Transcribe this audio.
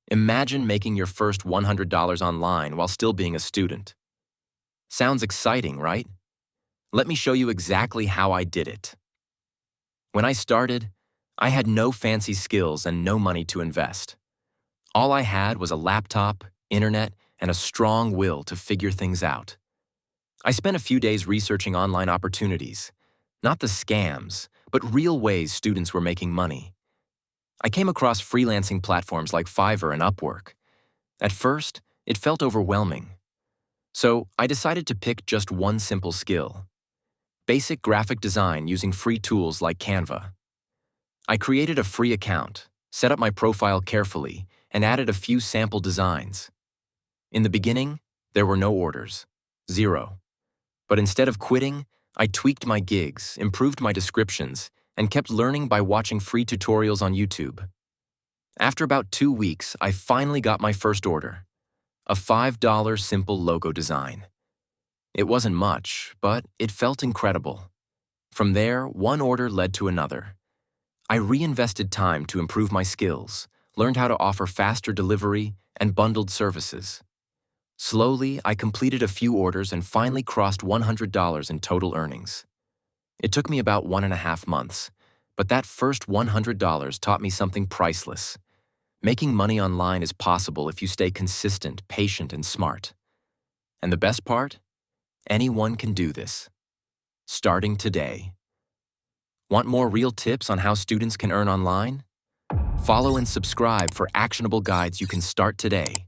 Imagine making your first $100 online while still being a student. Sounds exciting, right? Let me show you exactly how I did it. When I started, I had no fancy skills and no money to invest. All I had was a laptop, internet, and a strong will to figure things out. I spent a few days researching online opportunities, not the scams, but real ways students were making money. I came across freelancing platforms like Fiverr and Upwork. At first, it felt overwhelming. So I decided to pick just one simple skill: basic graphic design using free tools like Canva. I created a free account, set up my profile carefully, and added a few sample designs. In the beginning, there were no orders, zero. But instead of quitting, I tweaked my gigs, improved my descriptions, and kept learning by watching free tutorials on YouTube. After about 2 weeks, I finally got my first order: a $5 simple logo design. It wasn't much, but it felt incredible. From there, one order led to another. I reinvested time to improve my skills, learned how to offer faster delivery, and bundled services. Slowly, I completed a few orders and finally crossed $100 in total earnings. It took me about 1.5 months, but that first $100 taught me something priceless. Making money online is possible if you stay consistent, patient, and smart. And the best part? Anyone can do this. Starting today. Want more real tips on how students can earn online? Follow and subscribe for actionable guides you can start today.